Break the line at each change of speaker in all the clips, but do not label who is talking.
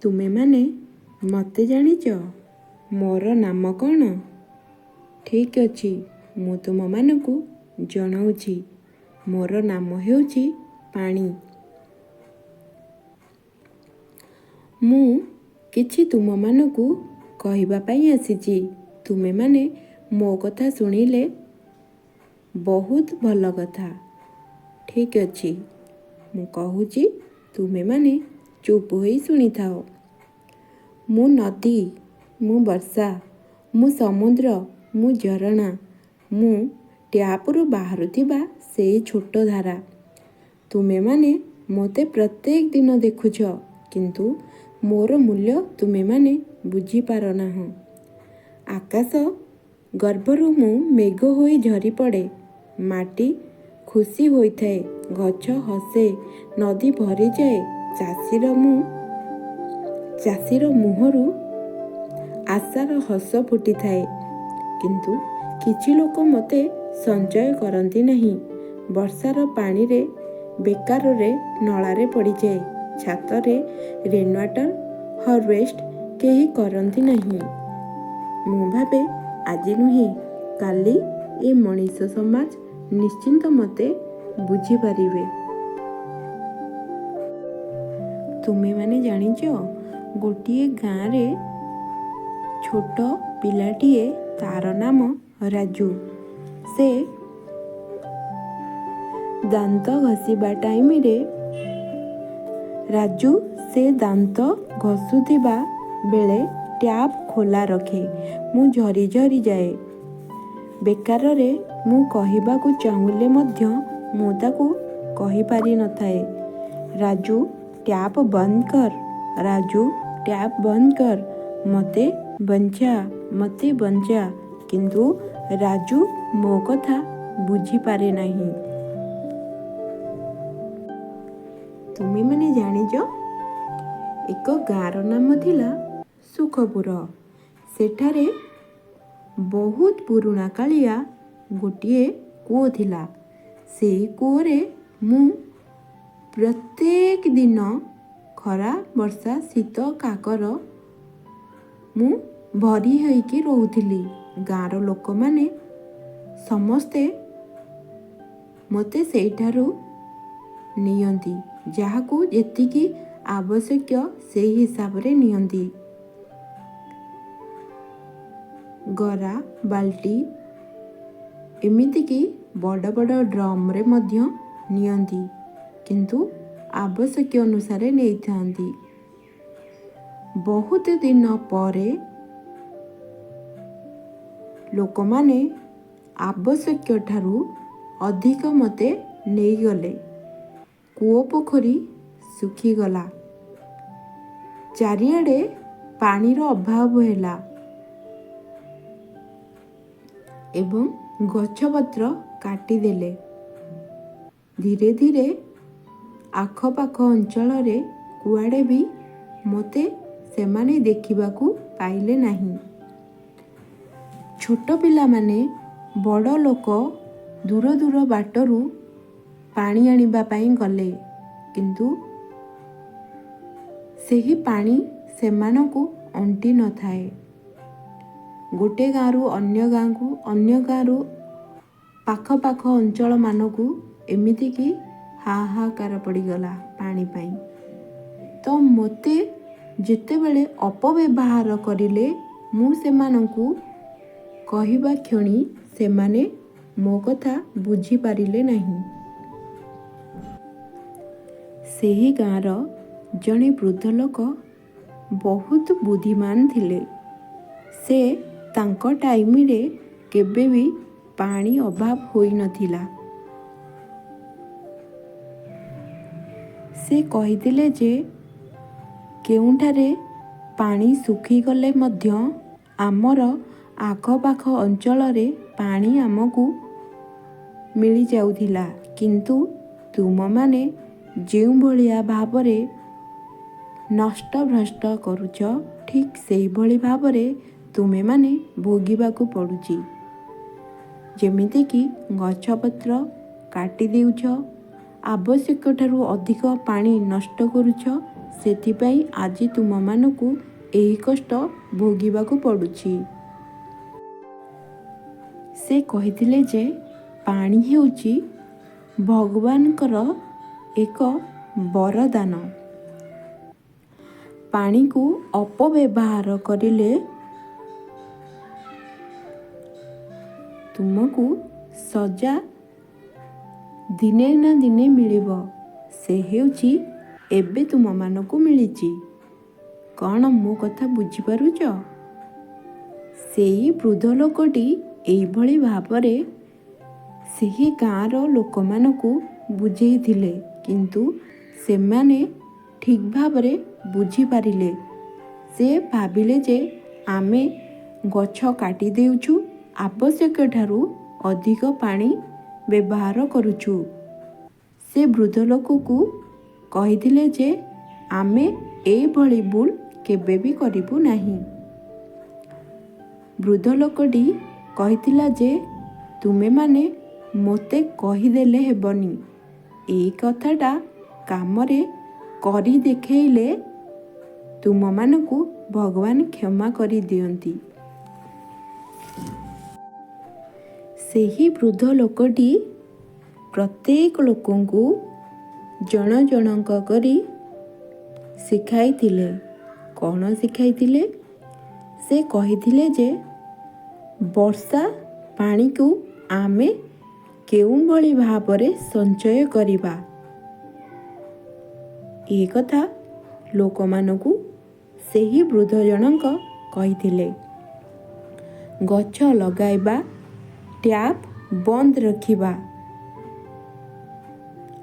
ତୁମେମାନେ ମୋତେ ଜାଣିଛ? ମୋର ନାମ କ'ଣ? ଠିକ୍ ଅଛି, ମୁଁ ତୁମମାନଙ୍କୁ ଜଣାଉଛି। ମୋର ନାମ ହେଉଛି ପାଣି। ମୁଁ କିଛି ତୁମମାନଙ୍କୁ କହିବା ପାଇଁ ଆସିଛି। ତୁମେମାନେ ମୋ କଥା ଶୁଣିଲେ ବହୁତ ଭଲ କଥା। ଠିକ୍ ଅଛି, ମୁଁ କହୁଛି, ତୁମେମାନେ ଚୁପ୍ ହୋଇ ଶୁଣିଥାଅ। ମୁଁ ନଦୀ, ମୁଁ ବର୍ଷା, ମୁଁ ସମୁଦ୍ର, ମୁଁ ଝରଣା, ମୁଁ ଟ୍ୟାପରୁ ବାହାରୁଥିବା ସେଇ ଛୋଟ ଧାରା। ତୁମେମାନେ ମୋତେ ପ୍ରତ୍ୟେକ ଦିନ ଦେଖୁଛ, କିନ୍ତୁ ମୋର ମୂଲ୍ୟ ତୁମେମାନେ ବୁଝିପାର ନାହଁ। ଆକାଶ ଗର୍ଭରୁ ମୁଁ ମେଘ ହୋଇ ଝରିପଡ଼େ। ମାଟି ଖୁସି ହୋଇଥାଏ, ଗଛ ହସେ, ନଦୀ ଭରିଯାଏ। ଚାଷୀର ମୁହଁରୁ ଆଶାର ହସ ଫୁଟିଥାଏ। କିନ୍ତୁ କିଛି ଲୋକ ମୋତେ ସଞ୍ଚୟ କରନ୍ତି ନାହିଁ। ବର୍ଷାର ପାଣିରେ ବେକାରରେ ନଳାରେ ପଡ଼ିଯାଏ। ଛାତରେ ରେନ୍‌ୱାଟର ହାରଭେଷ୍ଟ କେହି କରନ୍ତି ନାହିଁ। ମୁଁ ଭାବେ, ଆଜି ନୁହେଁ କାଲି ଏ ମଣିଷ ସମାଜ ନିଶ୍ଚିନ୍ତ ମୋତେ ବୁଝିପାରିବେ। ତୁମେମାନେ ଜାଣିଛ, ଗୋଟିଏ ଗାଁରେ ଛୋଟ ପିଲାଟିଏ, ତା'ର ନାମ ରାଜୁ। ସେ ଦାନ୍ତ ଘଷିବା ଟାଇମରେ ଦାନ୍ତ ଘଷୁଥିବା ବେଳେ ଟ୍ୟାପ୍ ଖୋଲା ରଖେ। ମୁଁ ଝରି ଝରି ଯାଏ। ବେକାରରେ ମୁଁ କହିବାକୁ ଚାହିଁଲେ ମଧ୍ୟ ମୁଁ ତାକୁ କହିପାରିନଥାଏ, ରାଜୁ ଟ୍ୟାପ୍ ବନ୍ଦ କର, ରାଜୁ ଟ୍ୟାପ୍ ବନ୍ଦ କର, ମୋତେ ବଞ୍ଚା। କିନ୍ତୁ ରାଜୁ ମୋ କଥା ବୁଝିପାରେ ନାହିଁ। ତୁମେମାନେ ଜାଣିଛ, ଏକ ଗାଁର ନାମ ଥିଲା ସୁଖପୁର। ସେଠାରେ ବହୁତ ପୁରୁଣା କାଳିଆ ଗୋଟିଏ କୂଅ ଥିଲା। ସେଇ କୂଅରେ ମୁଁ ପ୍ରତ୍ୟେକ ଦିନ, ଖରା, ବର୍ଷା, ଶୀତ, କାକର, ମୁଁ ଭରି ହୋଇକି ରହୁଥିଲି। ଗାଁର ଲୋକମାନେ ସମସ୍ତେ ମୋତେ ସେଇଠାରୁ ନିଅନ୍ତି। ଯାହାକୁ ଯେତିକି ଆବଶ୍ୟକ ସେହି ହିସାବରେ ନିଅନ୍ତି। ଗରା, ବାଲ୍ଟି, ଏମିତିକି ବଡ଼ ବଡ଼ ଡ୍ରମ୍‌ରେ ମଧ୍ୟ ନିଅନ୍ତି, କିନ୍ତୁ ଆବଶ୍ୟକ ଅନୁସାରେ ନେଇଥାନ୍ତି। ବହୁତ ଦିନ ପରେ ଲୋକମାନେ ଆବଶ୍ୟକଠାରୁ ଅଧିକ ମୋତେ ନେଇଗଲେ। କୂଅ ପୋଖରୀ ଶୁଖିଗଲା। ଚାରିଆଡ଼େ ପାଣିର ଅଭାବ ହେଲା ଏବଂ ଗଛପତ୍ର କାଟିଦେଲେ। ଧୀରେ ଧୀରେ ଆଖପାଖ ଅଞ୍ଚଳରେ କୁଆଡ଼େ ବି ମୋତେ ସେମାନେ ଦେଖିବାକୁ ପାଇଲେ ନାହିଁ। ଛୋଟ ପିଲାମାନେ, ବଡ଼ ଲୋକ ଦୂର ଦୂର ବାଟରୁ ପାଣି ଆଣିବା ପାଇଁ ଗଲେ, କିନ୍ତୁ ସେହି ପାଣି ସେମାନଙ୍କୁ ଅଣ୍ଟି ନଥାଏ। ଗୋଟେ ଗାଁରୁ ଅନ୍ୟ ଗାଁକୁ, ଅନ୍ୟ ଗାଁରୁ ପାଖପାଖ ଅଞ୍ଚଳମାନଙ୍କୁ, ଏମିତିକି ହାହାକାର ପଡ଼ିଗଲା ପାଣି ପାଇଁ। ତ ମୋତେ ଯେତେବେଳେ ଅପବ୍ୟବହାର କରିଲେ, ମୁଁ ସେମାନଙ୍କୁ କହିବା କ୍ଷଣି ସେମାନେ ମୋ କଥା ବୁଝିପାରିଲେ ନାହିଁ। ସେହି ଗାଁର ଜଣେ ବୃଦ୍ଧ ଲୋକ ବହୁତ ବୁଦ୍ଧିମାନ ଥିଲେ। ସେ ତାଙ୍କ ଟାଇମରେ କେବେ ବି ପାଣି ଅଭାବ ହୋଇନଥିଲା। ସେ କହିଥିଲେ ଯେ, କେଉଁଠାରେ ପାଣି ଶୁଖିଗଲେ ମଧ୍ୟ ଆମର ଆଖପାଖ ଅଞ୍ଚଳରେ ପାଣି ଆମକୁ ମିଳିଯାଉଥିଲା। କିନ୍ତୁ ତୁମମାନେ ଯେଉଁଭଳିଆ ଭାବରେ ନଷ୍ଟଭ୍ରଷ୍ଟ କରୁଛ, ଠିକ୍ ସେହିଭଳି ଭାବରେ ତୁମେମାନେ ଭୋଗିବାକୁ ପଡ଼ୁଛି। ଯେମିତିକି ଗଛପତ୍ର କାଟି ଦେଉଛ, ଆବଶ୍ୟକଠାରୁ ଅଧିକ ପାଣି ନଷ୍ଟ କରୁଛ, ସେଥିପାଇଁ ଆଜି ତୁମମାନଙ୍କୁ ଏହି କଷ୍ଟ ଭୋଗିବାକୁ ପଡ଼ୁଛି। ସେ କହିଥିଲେ ଯେ ପାଣି ହେଉଛି ଭଗବାନଙ୍କର ଏକ ବରଦାନ। ପାଣିକୁ ଅପବ୍ୟବହାର କରିଲେ ତୁମକୁ ସଜା ଦିନେ ନା ଦିନେ ମିଳିବ। ସେ ହେଉଛି ଏବେ ତୁମମାନଙ୍କୁ ମିଳିଛି। କ'ଣ ମୋ କଥା ବୁଝିପାରୁଛ? ସେଇ ବୃଦ୍ଧ ଲୋକଟି ଏଇଭଳି ଭାବରେ ସେହି ଗାଁର ଲୋକମାନଙ୍କୁ ବୁଝେଇଥିଲେ, କିନ୍ତୁ ସେମାନେ ଠିକ୍ ଭାବରେ ବୁଝିପାରିଲେ। ସେ ଭାବିଲେ ଯେ ଆମେ ଗଛ କାଟି ଦେଉଛୁ, ଆବଶ୍ୟକଠାରୁ ଅଧିକ ପାଣି ବ୍ୟବହାର କରୁଛୁ। ସେ ବୃଦ୍ଧ ଲୋକକୁ କହିଥିଲେ ଯେ ଆମେ ଏଇଭଳି ଭୁଲ କେବେ ବି କରିବୁ ନାହିଁ। ବୃଦ୍ଧ ଲୋକଟି କହିଥିଲା ଯେ ତୁମେମାନେ ମୋତେ କହିଦେଲେ ହେବନି, ଏଇ କଥାଟା କାମରେ କରି ଦେଖେଇଲେ ତୁମମାନଙ୍କୁ ଭଗବାନ କ୍ଷମା କରିଦିଅନ୍ତି। ସେହି ବୃଦ୍ଧ ଲୋକଟି ପ୍ରତ୍ୟେକ ଲୋକଙ୍କୁ ଜଣ ଜଣଙ୍କ କରି ଶିଖାଇଥିଲେ। କ'ଣ ଶିଖାଇଥିଲେ? ସେ କହିଥିଲେ ଯେ ବର୍ଷା ପାଣିକୁ ଆମେ କେଉଁଭଳି ଭାବରେ ସଞ୍ଚୟ କରିବା। ଏ କଥା ଲୋକମାନଙ୍କୁ ସେହି ବୃଦ୍ଧ ଜଣଙ୍କ କହିଥିଲେ। ଗଛ ଲଗାଇବା, ଟ୍ୟାପ୍ ବନ୍ଦ ରଖିବା,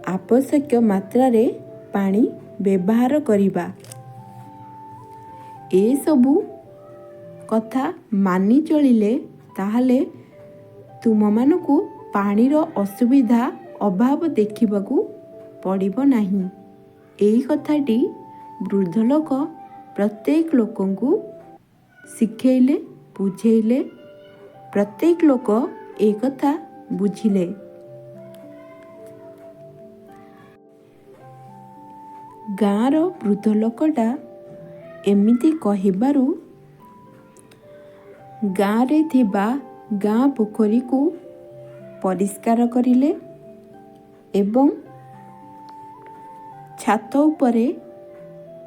ଆବଶ୍ୟକ ମାତ୍ରାରେ ପାଣି ବ୍ୟବହାର କରିବା, ଏସବୁ କଥା ମାନି ଚଳିଲେ ତାହେଲେ ତୁମମାନଙ୍କୁ ପାଣିର ଅସୁବିଧା ଅଭାବ ଦେଖିବାକୁ ପଡ଼ିବ ନାହିଁ। ଏହି କଥାଟି ବୃଦ୍ଧ ଲୋକ ପ୍ରତ୍ୟେକ ଲୋକଙ୍କୁ ଶିଖେଇଲେ, ବୁଝେଇଲେ। ପ୍ରତ୍ୟେକ ଲୋକ ଏ କଥା ବୁଝିଲେ। ଗାଁର ବୃଦ୍ଧ ଲୋକଟା ଏମିତି କହିବାରୁ ଗାଁରେ ଥିବା ଗାଁ ପୋଖରୀକୁ ପରିଷ୍କାର କରିଲେ ଏବଂ ଛାତ ଉପରେ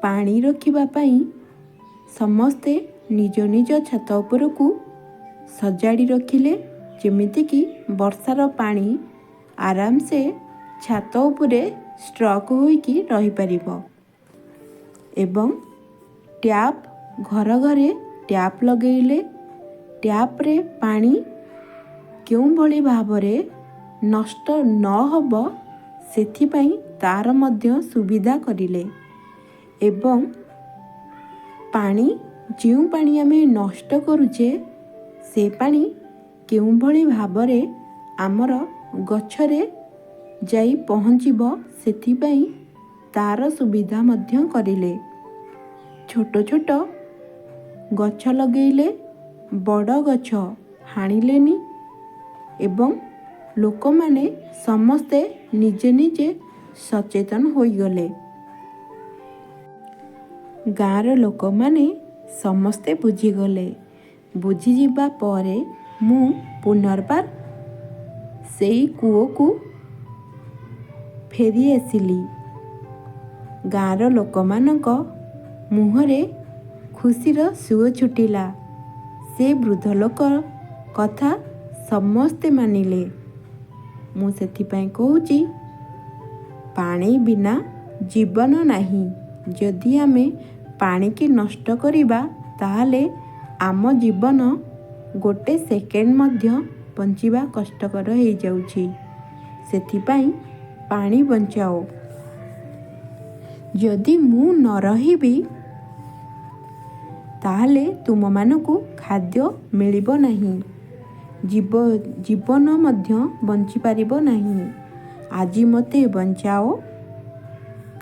ପାଣି ରଖିବା ପାଇଁ ସମସ୍ତେ ନିଜ ନିଜ ଛାତ ଉପରକୁ ସଜାଡ଼ି ରଖିଲେ, ଯେମିତିକି ବର୍ଷାର ପାଣି ଆରାମସେ ଛାତ ଉପରେ ଷ୍ଟ୍ରକ୍ ହୋଇକି ରହିପାରିବ। ଏବଂ ଟ୍ୟାପ୍ ଘର ଘରେ ଟ୍ୟାପ୍ ଲଗେଇଲେ। ଟ୍ୟାପ୍ରେ ପାଣି କେଉଁଭଳି ଭାବରେ ନଷ୍ଟ ନ ହେବ ସେଥିପାଇଁ ତା'ର ମଧ୍ୟ ସୁବିଧା କରିଲେ। ଏବଂ ପାଣି ଯେଉଁ ପାଣି ଆମେ ନଷ୍ଟ କରୁଛେ ସେ ପାଣି କେଉଁଭଳି ଭାବରେ ଆମର ଗଛରେ ଯାଇ ପହଞ୍ଚିବ ସେଥିପାଇଁ ତା'ର ସୁବିଧା ମଧ୍ୟ କରିଲେ। ଛୋଟ ଛୋଟ ଗଛ ଲଗେଇଲେ, ବଡ଼ ଗଛ ହାଣିଲେନି ଏବଂ ଲୋକମାନେ ସମସ୍ତେ ନିଜେ ନିଜେ ସଚେତନ ହୋଇଗଲେ। ଗାଁର ଲୋକମାନେ ସମସ୍ତେ ବୁଝିଗଲେ। ବୁଝିଯିବା ପରେ ମୁଁ ପୁନର୍ବାର ସେଇ କୂଅକୁ ଫେରି ଆସିଲି। ଗାଁର ଲୋକମାନଙ୍କ ମୁହଁରେ ଖୁସିର ସୁଅ ଛୁଟିଲା। ସେ ବୃଦ୍ଧ ଲୋକ କଥା ସମସ୍ତେ ମାନିଲେ। ମୁଁ ସେଥିପାଇଁ କହୁଛି, ପାଣି ବିନା ଜୀବନ ନାହିଁ। ଯଦି ଆମେ ପାଣିକି ନଷ୍ଟ କରିବା ତାହେଲେ ଆମ ଜୀବନ ଗୋଟେ ସେକେଣ୍ଡ ମଧ୍ୟ ବଞ୍ଚିବା କଷ୍ଟକର ହେଇଯାଉଛି। ସେଥିପାଇଁ ପାଣି ବଞ୍ଚାଅ। ଯଦି ମୁଁ ନ ରହିବି ତାହେଲେ ତୁମମାନଙ୍କୁ ଖାଦ୍ୟ ମିଳିବ ନାହିଁ, ଜୀବନ ମଧ୍ୟ ବଞ୍ଚିପାରିବ ନାହିଁ। ଆଜି ମୋତେ ବଞ୍ଚାଅ,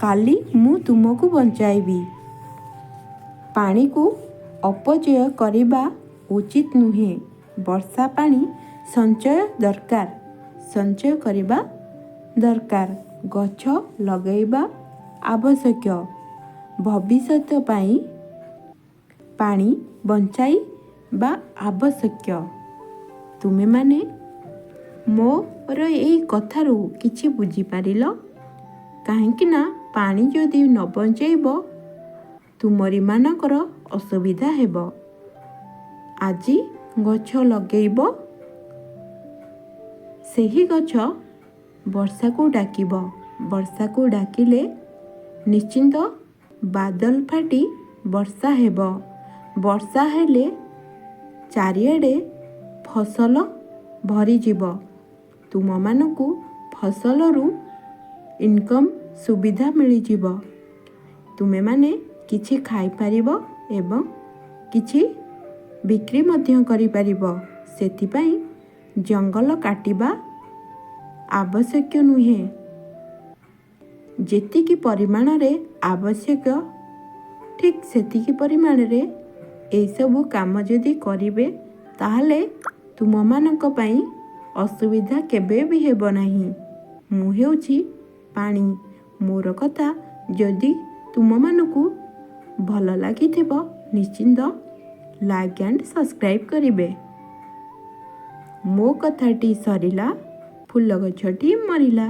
କାଲି ମୁଁ ତୁମକୁ ବଞ୍ଚାଇବି। ପାଣିକୁ ଅପଚୟ କରିବା ଉଚିତ ନୁହେଁ। ବର୍ଷା ପାଣି ସଞ୍ଚୟ କରିବା ଦରକାର। ଗଛ ଲଗାଇବା ଆବଶ୍ୟକ। ଭବିଷ୍ୟତ ପାଇଁ ପାଣି ବଞ୍ଚାଇବା ଆବଶ୍ୟକ। ତୁମେମାନେ ମୋର ଏଇ କଥାରୁ କିଛି ବୁଝିପାରିଲ? କାହିଁକି ନା ପାଣି ଯଦି ନ ବଞ୍ଚାଇବ ତୁମରିମାନଙ୍କର ଅସୁବିଧା ହେବ। ଆଜି ଗଛ ଲଗେଇବ, ସେହି ଗଛ ବର୍ଷାକୁ ଡାକିବ। ବର୍ଷାକୁ ଡାକିଲେ ନିଶ୍ଚିନ୍ତ ବାଦଲ ଫାଟି ବର୍ଷା ହେବ। ବର୍ଷା ହେଲେ ଚାରିଆଡ଼େ ଫସଲ ଭରିଯିବ। ତୁମମାନଙ୍କୁ ଫସଲରୁ ଇନକମ୍ ସୁବିଧା ମିଳିଯିବ। ତୁମେମାନେ କିଛି ଖାଇପାରିବ ଏବଂ କିଛି ବିକ୍ରି ମଧ୍ୟ କରିପାରିବ। ସେଥିପାଇଁ ଜଙ୍ଗଲ କାଟିବା ଆବଶ୍ୟକ ନୁହେଁ। ଯେତିକି ପରିମାଣରେ ଆବଶ୍ୟକ ଠିକ୍ ସେତିକି ପରିମାଣରେ ଏସବୁ କାମ ଯଦି କରିବେ ତାହେଲେ ତୁମମାନଙ୍କ ପାଇଁ ଅସୁବିଧା କେବେ ବି ହେବ ନାହିଁ। ମୁଁ ହେଉଛି ପାଣି। ମୋର କଥା ଯଦି ତୁମମାନଙ୍କୁ ଭଲ ଲାଗିଥିବ ନିଶ୍ଚିନ୍ତ ଲାଇକ୍ ଆଣ୍ଡ ସବସ୍କ୍ରାଇବ୍ କରିବେ। ମୋ କଥାଟି ସରିଲା, ଫୁଲ ଗଛଟି ମରିଲା।